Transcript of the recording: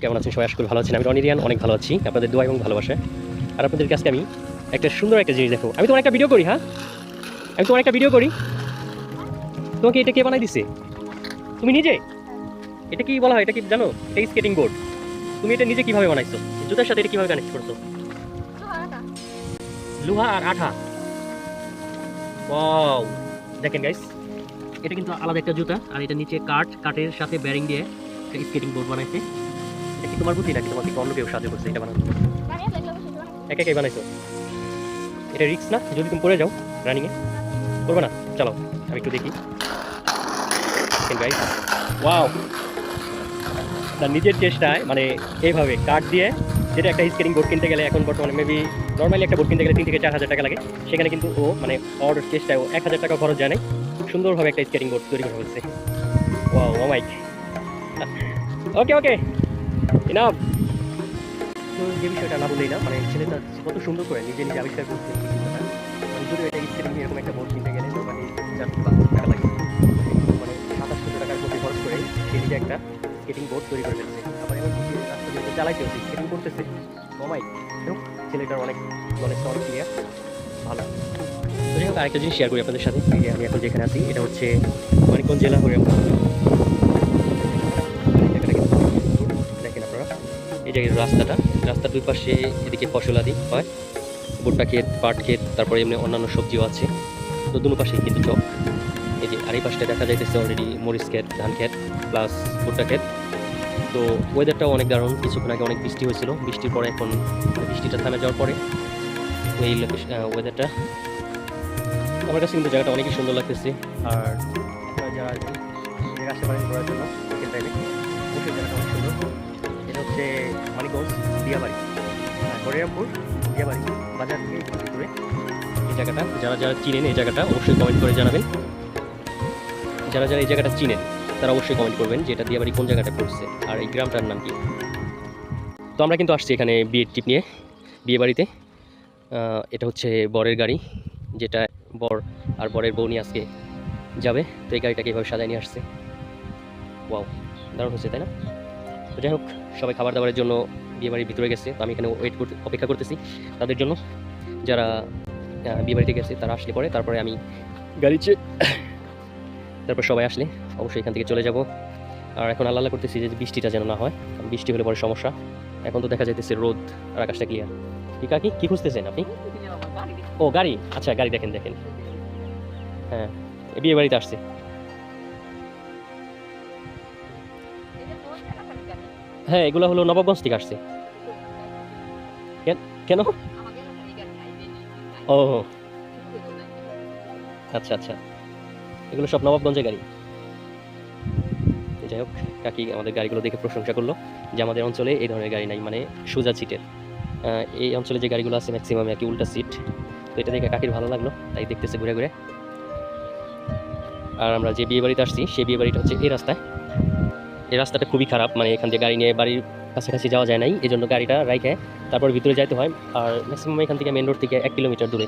কেমন আছেন সবাই? আশা করি ভালো আছেন। আমি রনিরিয়ান অনেক ভালো আছি আপনাদের দোয়া এবং ভালোবাসায়। আর আপনাদের কাছে আমি একটা সুন্দর একটা জিনিস দেখো। আমি তোমার একটা ভিডিও করি, হ্যাঁ আমি তোমার একটা ভিডিও করি। তোমাকে এটা কে বানাই দিছে? তুমি নিজে? এটা কি বলা হয়, এটা কি জানো? এটা স্কেটিং বোর্ড। তুমি এটা নিজে কিভাবে বানাইছো? জুতার সাথে এটা কিভাবে কানেক্ট করছো? লোহা আর আঠা। ওয়াও, দেখেন গাইস, এটা কিন্তু আলাদা একটা জুতা। আর এটা নিচে কাঠের সাথে ব্যারিং দিয়ে একটা স্কেটিং বোর্ড বানাইছে। এটা কি তোমার বুদ্ধি নাকি তোমাকে অন্য কেউ সাহায্য করছে এটা বানানো? একা একাই বানাইছো? এটা রিস্ক না? যদি তুমি পড়ে যাও রানিংয়ে? করবে না? চলো আমি একটু দেখি। গাইস, ওয়াও, তার নিজের চেষ্টায় মানে এইভাবে কাঠ দিয়ে, যেটা একটা স্কেটিং বোর্ড কিনতে গেলে এখন বর্তমানে মেবি নর্মালি একটা বোর্ড কিনতে গেলে 3 থেকে 4 হাজার টাকা লাগে, সেখানে কিন্তু ও মানে ওর চেষ্টায় ও 1,000 টাকা খরচ যায় নাই, সুন্দরভাবে একটা স্কেটিং বোর্ড তৈরি করা হয়েছে। ওয়াও, ও মাইক। ওকে ওকে, ইনাফ। তো যে বিষয়টা না বললেই না, মানে ছেলেটা কত সুন্দর করে নিজে নিজে আবিষ্কার করছে এই জিনিসটা। মানে যদি এটা স্কেটিং এরকম একটা বোর্ড কিনতে গেলে নর্মালি 4 টাকা লাগে, মানে 2700 টাকার মধ্যে খরচ করে সে নিজে একটা স্কেটিং বোর্ড তৈরি করে ফেলছে। আবার এমন কিছু রাস্তা দিয়ে চালাইতে হচ্ছে, স্কেটিং করতেছে। ও মাই, ছেলেটার অনেক নলেজটা অনেক ক্লিয়ার, ভালো। তো যাই হোক, আরেকটা জিনিস শেয়ার করি আপনাদের সাথে। এই যে আমি এখন যেখানে আছি এটা হচ্ছে মানিকগঞ্জ জেলা হরিরামপুর। দেখেন আপনারা এই যে রাস্তার দুই পাশে এদিকে ফসলাদি হয়, ভুট্টা ক্ষেত, পাট ক্ষেত, তারপরে এমনি অন্যান্য সবজিও আছে। তো দুনো পাশেই কিন্তু চক। এই যে আর এই পাশটা দেখা যাইতেছে অলরেডি মরিচ ক্ষেত, ধান ক্ষেত প্লাস ভুট্টা ক্ষেত। তো ওয়েদারটাও অনেক দারুণ। কিছুক্ষণ আগে অনেক বৃষ্টি হয়েছিল, বৃষ্টির পরে এখন বৃষ্টিটা থামে যাওয়ার পরে এই ওয়েদারটা আমার কাছে কিন্তু জায়গাটা অনেকই সুন্দর লাগতেছে। আর আপনারা যারা আসতে পারেন ঘোরার জন্য বিকেল টাইমে, অবশ্যই জায়গাটা অনেক সুন্দর। এটা হচ্ছে মানিকগঞ্জ দিয়াবাড়ি, হরিরামপুর দিয়াবাড়ি বাজার থেকে একটু ভিতরে এই জায়গাটা। যারা যারা চিনেন এই জায়গাটা অবশ্যই কমেন্ট করে জানাবেন। যারা যারা এই জায়গাটা চিনেন তারা অবশ্যই কমেন্ট করবেন যে এটা দিয়াবাড়ি কোন জায়গাটা পড়ছে আর এই গ্রামটার নাম কি। তো আমরা কিন্তু আসছি এখানে বিয়ের ট্রিপ নিয়ে, বিয়ে বাড়িতে। এটা হচ্ছে বরের গাড়ি, যেটা বর আর বরের বউ নিয়ে আজকে যাবে। তো এই গাড়িটাকে এভাবে সাজায় নিয়ে আসছে। ওয়াও, দারুণ হচ্ছে তাই না? তো যাই হোক, সবাই খাবার দাবারের জন্য বিয়ে বাড়ির ভিতরে গেছে। তো আমি এখানে অপেক্ষা করতেছি তাদের জন্য। যারা বিয়ে বাড়িতে গেছে তারা আসলে তারপরে আমি গাড়ি তারপর সবাই আসলে অবশ্যই এখান থেকে চলে যাব। আর এখন আল্লাহ করতেছি যে বৃষ্টিটা যেন না হয়, কারণ বৃষ্টি হলে পরে সমস্যা। এখন তো দেখা যাইতেছে রোদ আর আকাশটা ক্লিয়ার। কি খুঁজতেছেন আপনি? ও গাড়ি, আচ্ছা গাড়ি দেখেন দেখেন। হ্যাঁ, বিয়ে বাড়িতে আসছে। হ্যাঁ, এগুলো হলো নবাবগঞ্জ থেকে আসছে। কেন? ও আচ্ছা আচ্ছা, এগুলো সব নবাবগঞ্জের গাড়ি। যাই হোক, কাকি আমাদের গাড়িগুলো দেখে প্রশংসা করলো যে আমাদের অঞ্চলে এই ধরনের গাড়ি নাই, মানে সোজা সিটের। এই অঞ্চলে যে গাড়িগুলো আছে ম্যাক্সিমাম আর কি উল্টা সিট। তো এটা দেখে কাকির ভালো লাগলো, তাই দেখতেছে ঘুরে ঘুরে। আর আমরা যে বিয়ে বাড়িতে আসছি সেই বিয়ে বাড়িটা হচ্ছে এই রাস্তায়। এই রাস্তাটা খুবই খারাপ, মানে এখান দিয়ে গাড়ি নিয়ে বাড়ির কাছাকাছি যাওয়া যায় নাই, এই জন্য গাড়িটা রাইখে তারপর ভিতরে যাইতে হয়। আর ম্যাক্সিমাম এখান থেকে মেন রোড থেকে 1 কিলোমিটার দূরে।